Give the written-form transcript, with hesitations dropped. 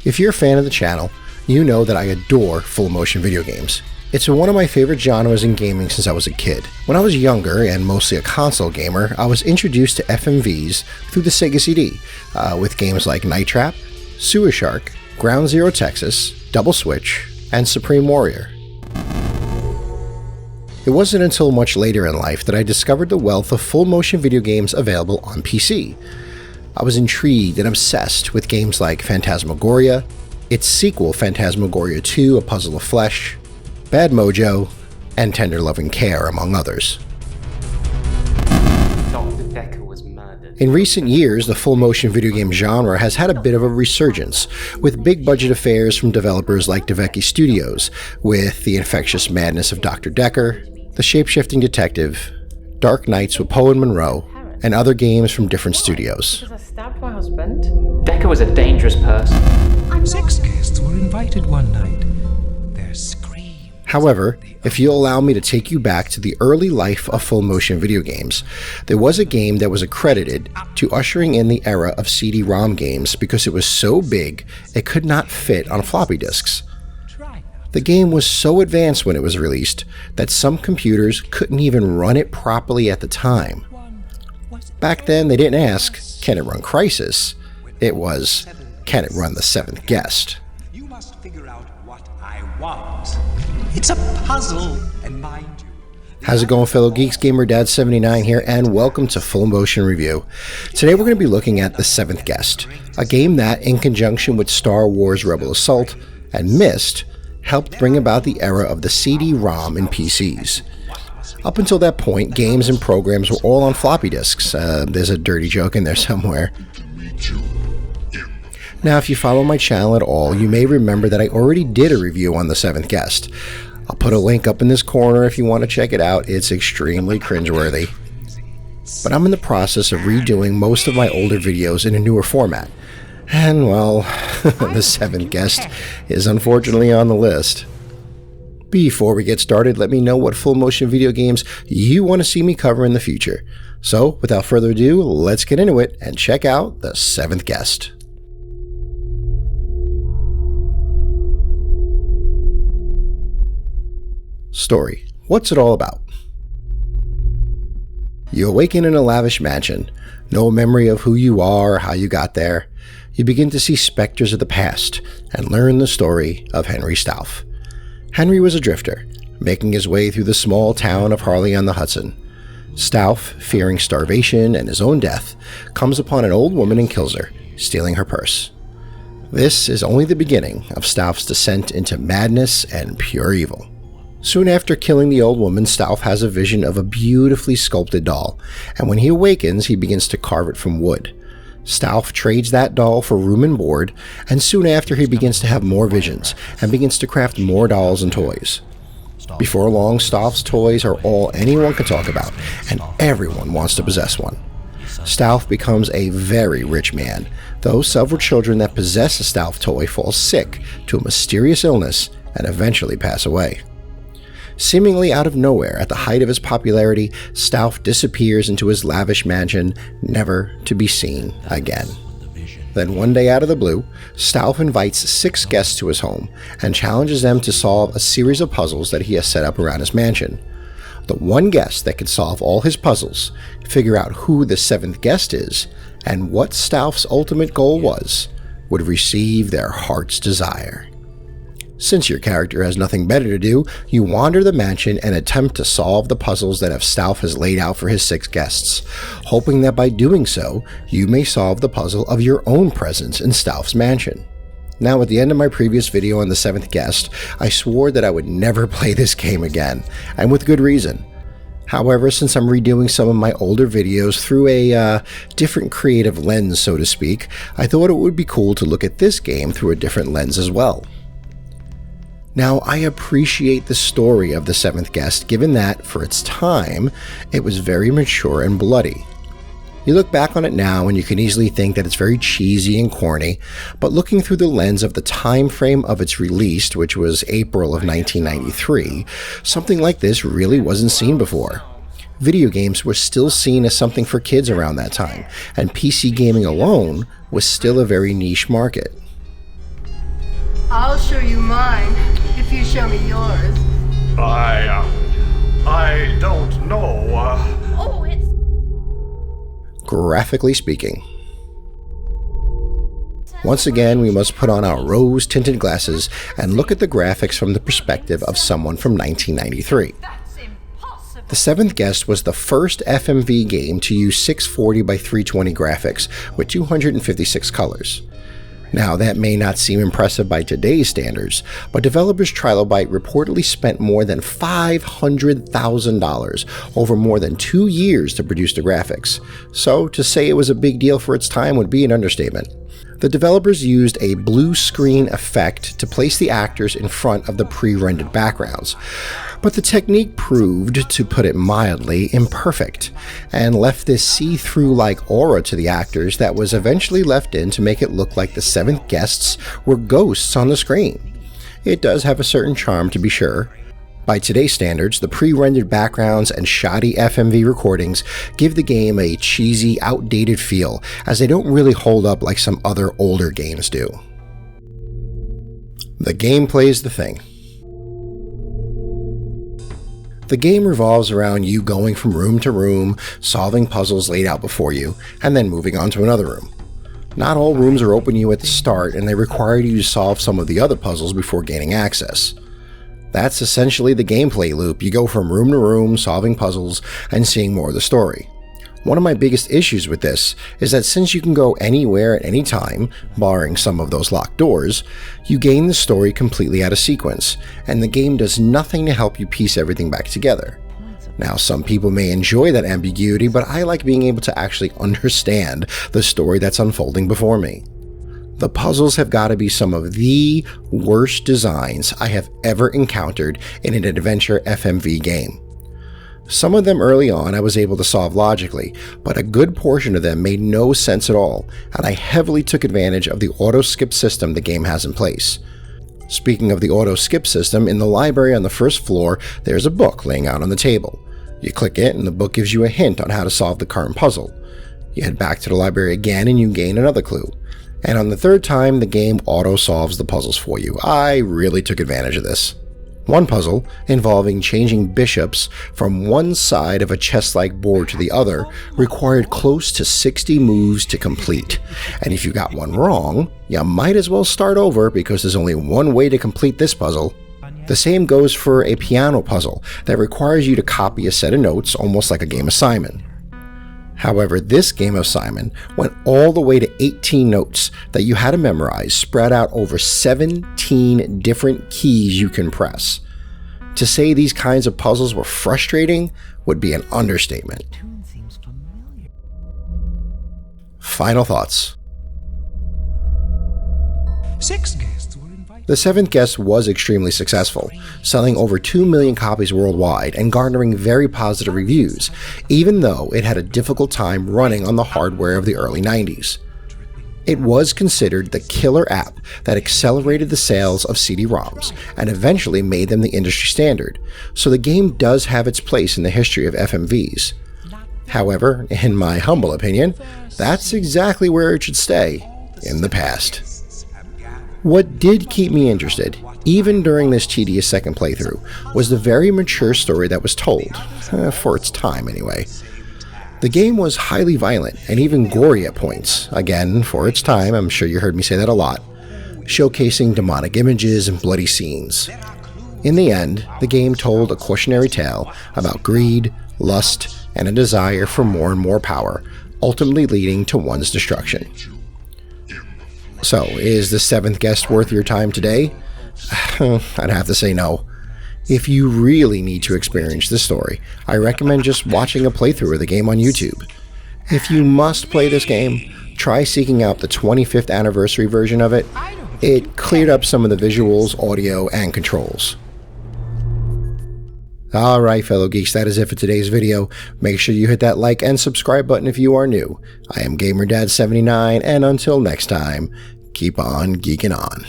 If you're a fan of the channel, you know that I adore full-motion video games. It's been one of my favorite genres in gaming since I was a kid. When I was younger and mostly a console gamer, I was introduced to FMVs through the Sega CD, with games like Night Trap, Sewer Shark, Ground Zero Texas, Double Switch, and Supreme Warrior. It wasn't until much later in life that I discovered the wealth of full-motion video games available on PC. I was intrigued and obsessed with games like Phantasmagoria, its sequel Phantasmagoria 2: A Puzzle of Flesh, Bad Mojo, and Tender Loving Care, among others. Dr. Decker was murdered. In recent years, the full-motion video game genre has had a bit of a resurgence, with big-budget affairs from developers like Devecchi Studios, with The Infectious Madness of Dr. Decker, The Shape-Shifting Detective, Dark Nights with Poe and Monroe, and other games from different studios. Because I stabbed my husband. Decker was a dangerous person. 6 guests were invited one night. Their screams. However, if you'll allow me to take you back to the early life of full-motion video games, there was a game that was accredited to ushering in the era of CD-ROM games because it was so big it could not fit on floppy disks. The game was so advanced when it was released that some computers couldn't even run it properly at the time. Back then, they didn't ask, can it run Crysis? It was, can it run The Seventh Guest? You must figure out what I want. It's a puzzle, and mind you. How's it going, fellow geeks? GamerDad79 here, and welcome to Full Motion Review. Today we're going to be looking at The Seventh Guest, a game that, in conjunction with Star Wars Rebel Assault and Myst, helped bring about the era of the CD-ROM in PCs. Up until that point, games and programs were all on floppy disks. There's a dirty joke in there somewhere. Now, if you follow my channel at all, you may remember that I already did a review on The Seventh Guest. I'll put a link up in this corner if you want to check it out. It's extremely cringeworthy. But I'm in the process of redoing most of my older videos in a newer format. And, well, The Seventh Guest is unfortunately on the list. Before we get started, let me know what full-motion video games you want to see me cover in the future. So, without further ado, let's get into it and check out The Seventh Guest. Story. What's it all about? You awaken in a lavish mansion. No memory of who you are or how you got there. You begin to see specters of the past and learn the story of Henry Stauff. Henry was a drifter, making his way through the small town of Harley-on-the-Hudson. Stauff, fearing starvation and his own death, comes upon an old woman and kills her, stealing her purse. This is only the beginning of Stauff's descent into madness and pure evil. Soon after killing the old woman, Stauff has a vision of a beautifully sculpted doll, and when he awakens, he begins to carve it from wood. Stauff trades that doll for room and board, and soon after he begins to have more visions, and begins to craft more dolls and toys. Before long, Stauff's toys are all anyone can talk about, and everyone wants to possess one. Stauff becomes a very rich man, though several children that possess a Stauff toy fall sick to a mysterious illness and eventually pass away. Seemingly out of nowhere, at the height of his popularity, Stauff disappears into his lavish mansion, never to be seen again. Then one day out of the blue, Stauff invites 6 guests to his home and challenges them to solve a series of puzzles that he has set up around his mansion. The one guest that can solve all his puzzles, figure out who the 7th guest is, and what Stauff's ultimate goal was, would receive their heart's desire. Since your character has nothing better to do, you wander the mansion and attempt to solve the puzzles that Stauff has laid out for his 6 guests, hoping that by doing so, you may solve the puzzle of your own presence in Stauff's mansion. Now, at the end of my previous video on The Seventh Guest, I swore that I would never play this game again, and with good reason. However, since I'm redoing some of my older videos through a different creative lens, so to speak, I thought it would be cool to look at this game through a different lens as well. Now, I appreciate the story of The Seventh Guest, given that, for its time, it was very mature and bloody. You look back on it now and you can easily think that it's very cheesy and corny, but looking through the lens of the time frame of its release, which was April of 1993, something like this really wasn't seen before. Video games were still seen as something for kids around that time, and PC gaming alone was still a very niche market. I'll show you mine if you show me yours. I don't know. Oh, it's... Graphically speaking. Once again, we must put on our rose-tinted glasses and look at the graphics from the perspective of someone from 1993. The Seventh Guest was the first FMV game to use 640 by 320 graphics with 256 colors. Now, that may not seem impressive by today's standards, but developers Trilobite reportedly spent more than $500,000 over more than 2 years to produce the graphics, so to say it was a big deal for its time would be an understatement. The developers used a blue screen effect to place the actors in front of the pre-rendered backgrounds, but the technique proved, to put it mildly, imperfect, and left this see-through-like aura to the actors that was eventually left in to make it look like the Seventh Guests were ghosts on the screen. It does have a certain charm, to be sure. By today's standards, the pre-rendered backgrounds and shoddy FMV recordings give the game a cheesy, outdated feel, as they don't really hold up like some other older games do. The gameplay is the thing. The game revolves around you going from room to room, solving puzzles laid out before you, and then moving on to another room. Not all rooms are open to you at the start, and they require you to solve some of the other puzzles before gaining access. That's essentially the gameplay loop. You go from room to room, solving puzzles, and seeing more of the story. One of my biggest issues with this is that since you can go anywhere at any time, barring some of those locked doors, you gain the story completely out of sequence, and the game does nothing to help you piece everything back together. Now, some people may enjoy that ambiguity, but I like being able to actually understand the story that's unfolding before me. The puzzles have got to be some of the worst designs I have ever encountered in an adventure FMV game. Some of them early on I was able to solve logically, but a good portion of them made no sense at all, and I heavily took advantage of the auto-skip system the game has in place. Speaking of the auto-skip system, in the library on the first floor, there's a book laying out on the table. You click it and the book gives you a hint on how to solve the current puzzle. You head back to the library again and you gain another clue. And on the third time, the game auto-solves the puzzles for you. I really took advantage of this. One puzzle, involving changing bishops from one side of a chess-like board to the other, required close to 60 moves to complete. And if you got one wrong, you might as well start over because there's only one way to complete this puzzle. The same goes for a piano puzzle that requires you to copy a set of notes, almost like a game of Simon. However, this game of Simon went all the way to 18 notes that you had to memorize, spread out over 17 different keys you can press. To say these kinds of puzzles were frustrating would be an understatement. Final thoughts. 6 guests were invited. The Seventh Guest was extremely successful, selling over 2 million copies worldwide and garnering very positive reviews, even though it had a difficult time running on the hardware of the early 90s. It was considered the killer app that accelerated the sales of CD-ROMs and eventually made them the industry standard, so the game does have its place in the history of FMVs. However, in my humble opinion, that's exactly where it should stay, in the past. What did keep me interested, even during this tedious second playthrough, was the very mature story that was told, for its time anyway. The game was highly violent and even gory at points, again, for its time, I'm sure you heard me say that a lot, showcasing demonic images and bloody scenes. In the end, the game told a cautionary tale about greed, lust, and a desire for more and more power, ultimately leading to one's destruction. So, is the Seventh Guest worth your time today? I'd have to say no. If you really need to experience this story, I recommend just watching a playthrough of the game on YouTube. If you must play this game, try seeking out the 25th anniversary version of it. It cleared up some of the visuals, audio, and controls. Alright fellow geeks, that is it for today's video. Make sure you hit that like and subscribe button if you are new. I am GamerDad79, and until next time, keep on geeking on.